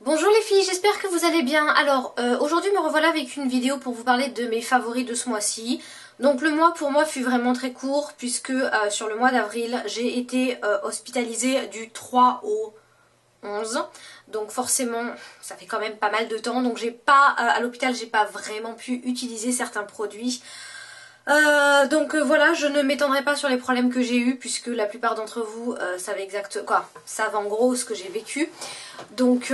Bonjour les filles, j'espère que vous allez bien. Alors aujourd'hui me revoilà avec une vidéo pour vous parler de mes favoris de ce mois-ci. Donc le mois pour moi fut vraiment très court puisque sur le mois d'avril j'ai été hospitalisée du 3 au 11. Donc forcément ça fait quand même pas mal de temps. Donc j'ai pas à l'hôpital j'ai pas vraiment pu utiliser certains produits. Voilà, je ne m'étendrai pas sur les problèmes que j'ai eu puisque la plupart d'entre vous savent en gros ce que j'ai vécu. Donc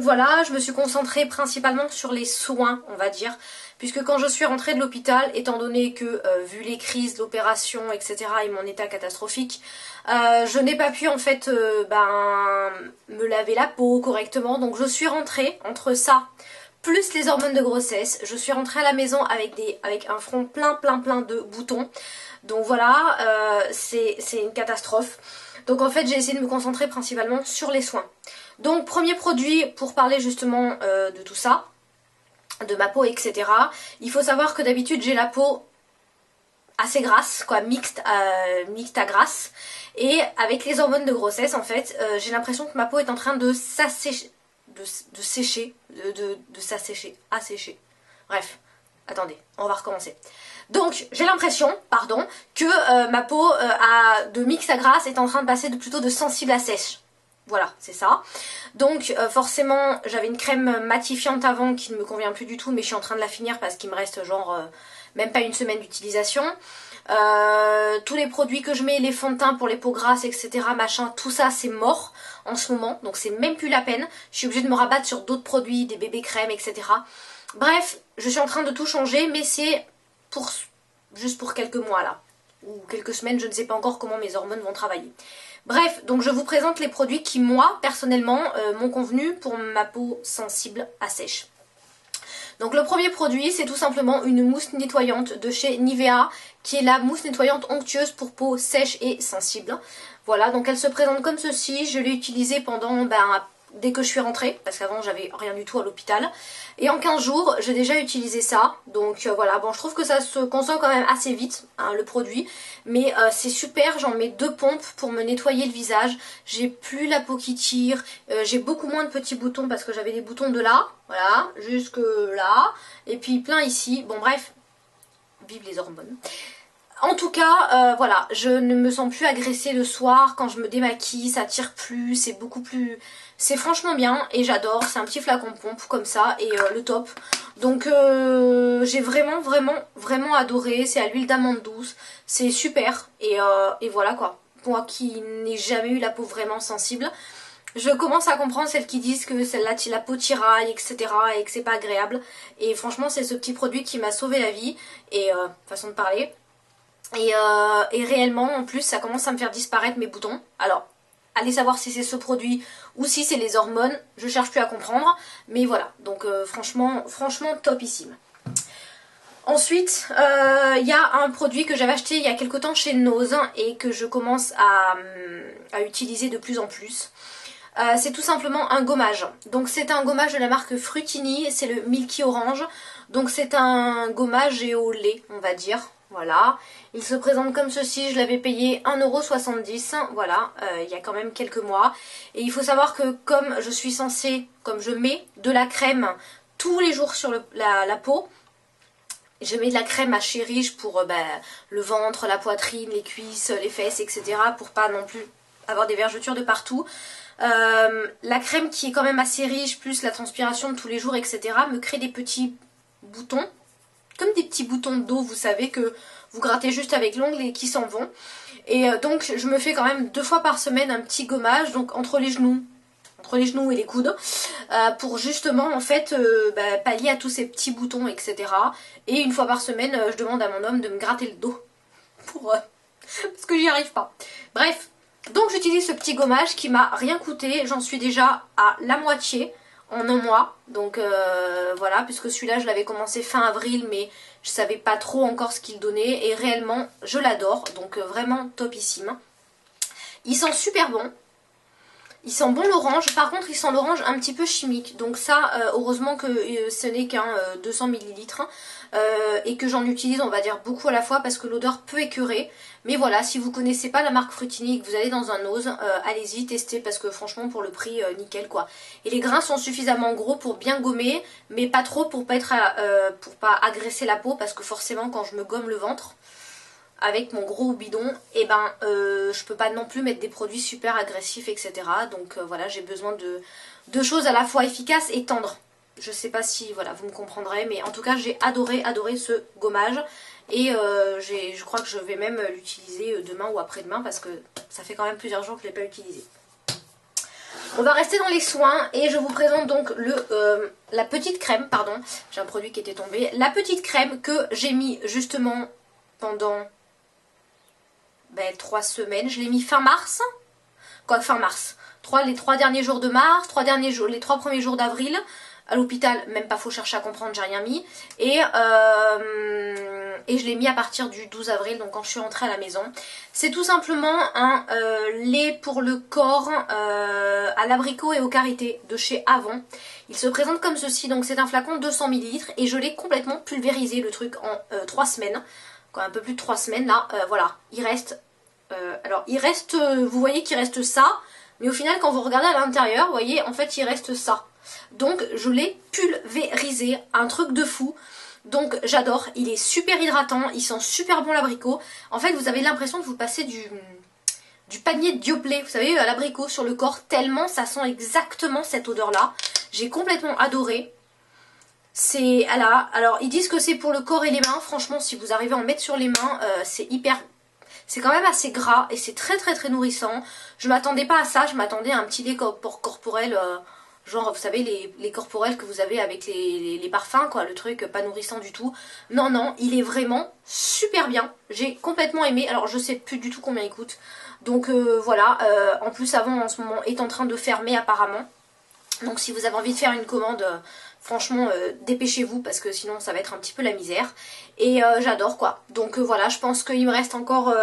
voilà, je me suis concentrée principalement sur les soins, on va dire, puisque quand je suis rentrée de l'hôpital, étant donné que vu les crises, l'opération, etc. et mon état catastrophique, je n'ai pas pu en fait me laver la peau correctement. Donc je suis rentrée entre ça plus les hormones de grossesse. Je suis rentrée à la maison avec un front plein de boutons. Donc voilà, c'est une catastrophe. Donc en fait j'ai essayé de me concentrer principalement sur les soins. Donc premier produit pour parler justement de tout ça, de ma peau, etc. Il faut savoir que d'habitude j'ai la peau assez grasse, quoi, mixte à grasse. Et avec les hormones de grossesse en fait, j'ai l'impression que ma peau est en train de s'assécher. Assécher. Bref, attendez, on va recommencer. Donc j'ai l'impression, que ma peau de mix à grasse est en train de passer plutôt de sensible à sèche. Voilà, c'est ça. Donc forcément, j'avais une crème matifiante avant qui ne me convient plus du tout, mais je suis en train de la finir parce qu'il me reste genre même pas une semaine d'utilisation. Tous les produits que je mets, les fonds de teint pour les peaux grasses, etc. machin, tout ça c'est mort en ce moment, donc c'est même plus la peine. Je suis obligée de me rabattre sur d'autres produits, des bébés crèmes, etc. Bref, je suis en train de tout changer, mais c'est juste pour quelques mois là, ou quelques semaines, je ne sais pas encore comment mes hormones vont travailler. Bref, donc je vous présente les produits qui moi, personnellement, m'ont convenu pour ma peau sensible à sèche. Donc le premier produit, c'est tout simplement une mousse nettoyante de chez Nivea, qui est la mousse nettoyante onctueuse pour peau sèche et sensible. Voilà, donc elle se présente comme ceci. Je l'ai utilisée pendant, dès que je suis rentrée, parce qu'avant j'avais rien du tout à l'hôpital. Et en 15 jours, j'ai déjà utilisé ça. Donc voilà, bon, je trouve que ça se consomme quand même assez vite, hein, le produit. Mais c'est super, j'en mets 2 pompes pour me nettoyer le visage. J'ai plus la peau qui tire, j'ai beaucoup moins de petits boutons parce que j'avais des boutons de là, voilà, jusque là. Et puis plein ici, bon bref, vive les hormones. En tout cas, voilà, je ne me sens plus agressée le soir quand je me démaquille, ça tire plus, c'est beaucoup plus... C'est franchement bien et j'adore, c'est un petit flacon pompe comme ça et le top. Donc j'ai vraiment adoré, c'est à l'huile d'amande douce, c'est super et voilà quoi. Moi qui n'ai jamais eu la peau vraiment sensible, je commence à comprendre celles qui disent que celle-là la peau tiraille, etc. et que c'est pas agréable. Et franchement c'est ce petit produit qui m'a sauvé la vie et façon de parler. Et réellement en plus ça commence à me faire disparaître mes boutons. Alors allez savoir si c'est ce produit ou si c'est les hormones, je cherche plus à comprendre. Mais voilà, donc franchement topissime. Ensuite, il y a un produit que j'avais acheté il y a quelque temps chez Nose et que je commence à utiliser de plus en plus. C'est tout simplement un gommage. Donc c'est un gommage de la marque Frutini, c'est le Milky Orange. Donc c'est un gommage et au lait, on va dire. Voilà, il se présente comme ceci, je l'avais payé 1,70 €, voilà, il y a quand même quelques mois. Et il faut savoir que comme je mets de la crème tous les jours sur la peau, je mets de la crème à chérige pour le ventre, la poitrine, les cuisses, les fesses, etc. pour pas non plus avoir des vergetures de partout. La crème qui est quand même assez riche, plus la transpiration de tous les jours, etc. me crée des petits boutons. Comme des petits boutons d'eau, vous savez, que vous grattez juste avec l'ongle et qui s'en vont. Et donc je me fais quand même 2 fois par semaine un petit gommage, donc entre les genoux et les coudes, pour justement en fait pallier à tous ces petits boutons, etc. Et une fois par semaine, je demande à mon homme de me gratter le dos, parce que j'y arrive pas. Bref, donc j'utilise ce petit gommage qui m'a rien coûté, j'en suis déjà à la moitié en un mois, donc voilà, puisque celui-là je l'avais commencé fin avril mais je savais pas trop encore ce qu'il donnait et réellement je l'adore, donc vraiment topissime. Il sent super bon, Il sent bon l'orange, par contre il sent l'orange un petit peu chimique. Donc ça, heureusement que ce n'est qu'un 200 ml. Et que j'en utilise on va dire beaucoup à la fois parce que l'odeur peut écœurer. Mais voilà, si vous connaissez pas la marque Frutini et que vous allez dans un Ose, allez-y, testez parce que franchement pour le prix, nickel quoi. Et les grains sont suffisamment gros pour bien gommer, mais pas trop pour pas être pour pas agresser la peau parce que forcément quand je me gomme le ventre avec mon gros bidon, et ben je peux pas non plus mettre des produits super agressifs, etc. Donc voilà, j'ai besoin de choses à la fois efficaces et tendres. Je sais pas si voilà vous me comprendrez, mais en tout cas j'ai adoré ce gommage. Et je crois que je vais même l'utiliser demain ou après-demain parce que ça fait quand même plusieurs jours que je ne l'ai pas utilisé. On va rester dans les soins et je vous présente donc la petite crème, pardon, j'ai un produit qui était tombé. La petite crème que j'ai mis justement pendant 3 semaines. Je l'ai mis fin mars. Quoi, fin mars. Les 3 derniers jours de mars, les 3 premiers jours d'avril. À l'hôpital, même pas faut chercher à comprendre, j'ai rien mis. Et je l'ai mis à partir du 12 avril, donc quand je suis rentrée à la maison. C'est tout simplement un lait pour le corps à l'abricot et au karité de chez Avon. Il se présente comme ceci, donc c'est un flacon de 200 ml et je l'ai complètement pulvérisé le truc en 3 semaines. Quoi, un peu plus de 3 semaines là, voilà. Il reste, vous voyez qu'il reste ça, mais au final quand vous regardez à l'intérieur, vous voyez, en fait il reste ça. Donc je l'ai pulvérisé, un truc de fou. Donc j'adore, il est super hydratant, il sent super bon l'abricot. En fait vous avez l'impression de vous passer du panier de Dioplay, vous savez, à l'abricot sur le corps, tellement ça sent exactement cette odeur là. J'ai complètement adoré. C'est, alors ils disent que c'est pour le corps et les mains. Franchement si vous arrivez à en mettre sur les mains, c'est quand même assez gras et c'est très très très nourrissant. Je m'attendais pas à ça, je m'attendais à un petit lait corporel, genre vous savez les corporels que vous avez avec les parfums quoi, le truc pas nourrissant du tout. Non non, il est vraiment super bien, j'ai complètement aimé. Alors je sais plus du tout combien il coûte. Donc voilà, en plus Avon en ce moment est en train de fermer apparemment. Donc si vous avez envie de faire une commande, franchement dépêchez-vous parce que sinon ça va être un petit peu la misère. Et j'adore quoi. Donc voilà, je pense qu'il me reste encore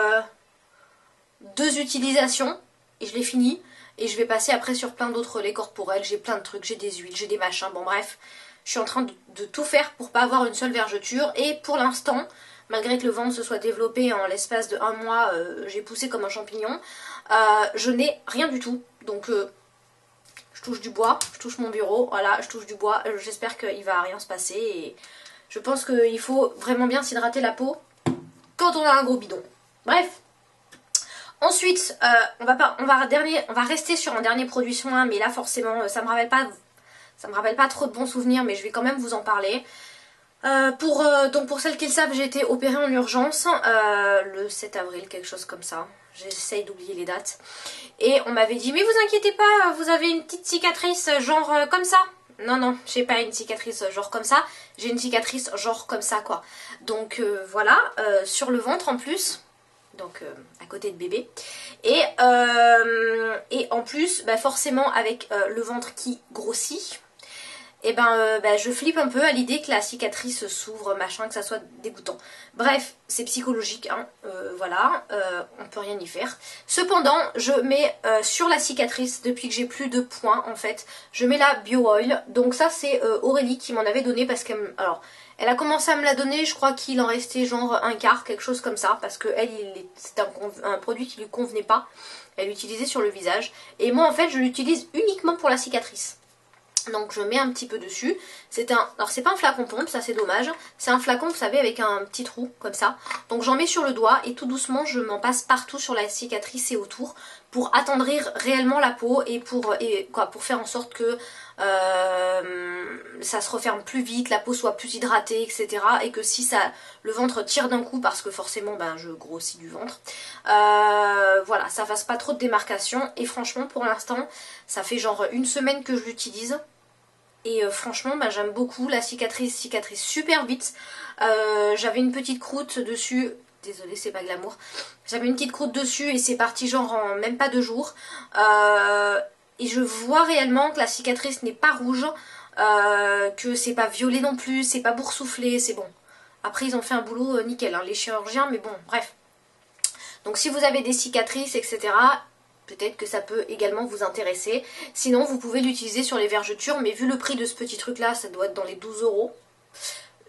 2 utilisations et je l'ai fini. Et je vais passer après sur plein d'autres laits corporels. J'ai plein de trucs, j'ai des huiles, j'ai des machins. Bon bref, je suis en train de tout faire pour pas avoir une seule vergeture. Et pour l'instant, malgré que le ventre se soit développé en l'espace de 1 mois, j'ai poussé comme un champignon. Je n'ai rien du tout. Donc je touche du bois, je touche mon bureau. Voilà, je touche du bois. J'espère qu'il va rien se passer. Et je pense qu'il faut vraiment bien s'hydrater la peau quand on a un gros bidon. Bref. Ensuite, on va rester sur un dernier produit soin, mais là forcément, ça me rappelle pas trop de bons souvenirs, mais je vais quand même vous en parler. Donc pour celles qui le savent, j'ai été opérée en urgence le 7 avril, quelque chose comme ça. J'essaye d'oublier les dates. Et on m'avait dit, mais vous inquiétez pas, vous avez une petite cicatrice genre comme ça. Non, non, j'ai pas une cicatrice genre comme ça, j'ai une cicatrice genre comme ça quoi. Donc voilà, sur le ventre en plus. Donc à côté de bébé. Et en plus, forcément avec le ventre qui grossit, et je flippe un peu à l'idée que la cicatrice s'ouvre, machin, que ça soit dégoûtant. Bref, c'est psychologique, hein, voilà, on peut rien y faire. Cependant, je mets sur la cicatrice, depuis que j'ai plus de points en fait, je mets la Bio Oil. Donc ça c'est Aurélie qui m'en avait donné parce qu'elle... Alors, elle a commencé à me la donner, je crois qu'il en restait genre un quart, quelque chose comme ça, parce que c'était un produit qui lui convenait pas. Elle l'utilisait sur le visage. Et moi en fait je l'utilise uniquement pour la cicatrice. Donc je mets un petit peu dessus. Alors c'est pas un flacon pompe, ça c'est dommage. C'est un flacon, vous savez, avec un petit trou comme ça. Donc j'en mets sur le doigt et tout doucement je m'en passe partout sur la cicatrice et autour pour attendrir réellement la peau et pour faire en sorte que ça se referme plus vite, la peau soit plus hydratée, etc. Et que si le ventre tire d'un coup, parce que forcément je grossis du ventre, voilà, ça fasse pas trop de démarcation. Et franchement pour l'instant ça fait genre 1 semaine que je l'utilise. Et franchement j'aime beaucoup la cicatrice super vite. J'avais une petite croûte dessus. Désolée, c'est pas glamour. J'avais une petite croûte dessus et c'est parti genre en même pas 2 jours. Et je vois réellement que la cicatrice n'est pas rouge, que c'est pas violet non plus, c'est pas boursouflé, c'est bon. Après ils ont fait un boulot nickel, hein, les chirurgiens, mais bon, bref. Donc si vous avez des cicatrices, etc., Peut-être que ça peut également vous intéresser. Sinon, vous pouvez l'utiliser sur les vergetures, mais vu le prix de ce petit truc-là, ça doit être dans les 12 €.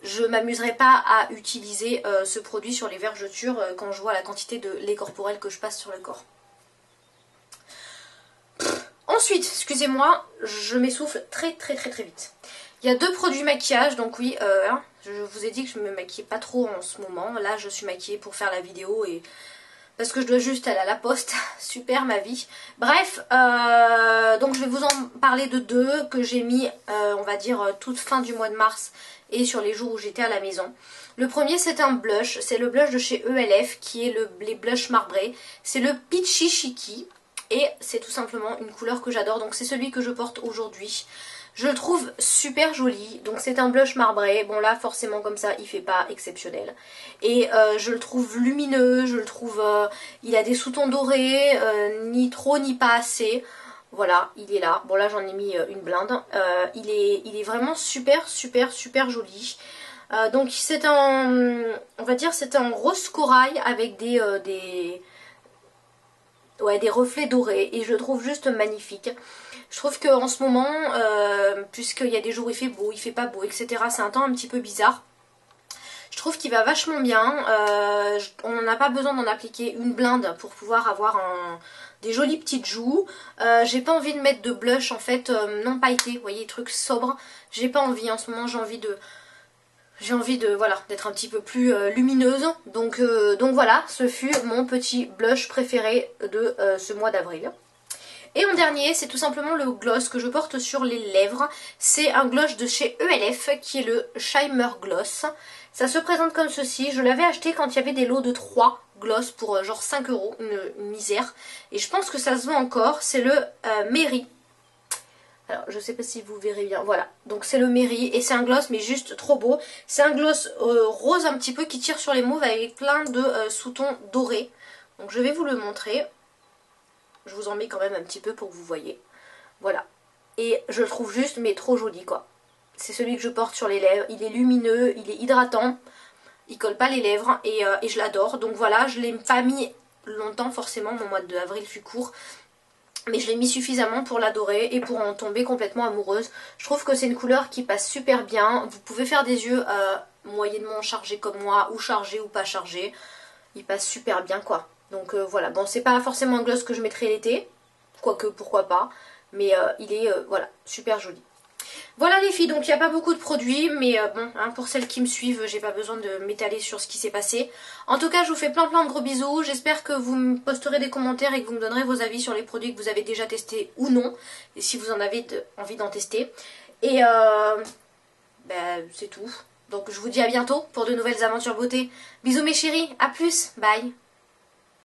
Je m'amuserai pas à utiliser ce produit sur les vergetures quand je vois la quantité de lait corporel que je passe sur le corps. Ensuite, excusez-moi, je m'essouffle très vite. Il y a 2 produits maquillage, donc oui, je vous ai dit que je me maquillais pas trop en ce moment. Là, je suis maquillée pour faire la vidéo et parce que je dois juste aller à la poste. Super ma vie. Bref, donc je vais vous en parler de 2 que j'ai mis, on va dire, toute fin du mois de mars et sur les jours où j'étais à la maison. Le premier, c'est un blush. C'est le blush de chez ELF qui est les blushs marbrés. C'est le Peachy Chicky et c'est tout simplement une couleur que j'adore. Donc c'est celui que je porte aujourd'hui. Je le trouve super joli, donc c'est un blush marbré, bon là forcément comme ça il fait pas exceptionnel. Et je le trouve lumineux, je le trouve, il a des sous-tons dorés, ni trop ni pas assez. Voilà, il est là, bon là j'en ai mis une blinde. Il est vraiment super joli. Donc c'est un, on va dire c'est un rose corail avec des reflets dorés et je le trouve juste magnifique. Je trouve qu'en ce moment, puisqu'il y a des jours où il fait beau, il fait pas beau, etc. C'est un temps un petit peu bizarre. Je trouve qu'il va vachement bien. On n'a pas besoin d'en appliquer une blinde pour pouvoir avoir des jolies petites joues. J'ai pas envie de mettre de blush en fait non pailleté, vous voyez, trucs sobres. J'ai pas envie en ce moment, j'ai envie de voilà, d'être un petit peu plus lumineuse. Donc voilà, ce fut mon petit blush préféré de ce mois d'avril. Et en dernier, c'est tout simplement le gloss que je porte sur les lèvres. C'est un gloss de chez ELF qui est le Shimmer Gloss. Ça se présente comme ceci. Je l'avais acheté quand il y avait des lots de 3 gloss pour genre 5 €, une misère. Et je pense que ça se vend encore. C'est le Mary. Alors je sais pas si vous verrez bien. Voilà, donc c'est le Mary et c'est un gloss mais juste trop beau. C'est un gloss rose un petit peu qui tire sur les mauves avec plein de sous-tons dorés. Donc je vais vous le montrer. Je vous en mets quand même un petit peu pour que vous voyez. Voilà. Et je le trouve juste, mais trop joli, quoi. C'est celui que je porte sur les lèvres. Il est lumineux, il est hydratant. Il colle pas les lèvres et je l'adore. Donc voilà, je l'ai pas mis longtemps forcément. Mon mois d'avril fut court. Mais je l'ai mis suffisamment pour l'adorer et pour en tomber complètement amoureuse. Je trouve que c'est une couleur qui passe super bien. Vous pouvez faire des yeux moyennement chargés comme moi, ou chargés ou pas chargés. Il passe super bien, quoi. Donc voilà, bon c'est pas forcément un gloss que je mettrai l'été, quoique pourquoi pas, mais il est voilà, super joli. Voilà les filles, donc il n'y a pas beaucoup de produits, mais bon, hein, pour celles qui me suivent, j'ai pas besoin de m'étaler sur ce qui s'est passé. En tout cas, je vous fais plein de gros bisous, j'espère que vous me posterez des commentaires et que vous me donnerez vos avis sur les produits que vous avez déjà testés ou non, et si vous en avez envie d'en tester. Et ben, c'est tout. Donc je vous dis à bientôt pour de nouvelles aventures beauté. Bisous mes chéris, à plus, bye.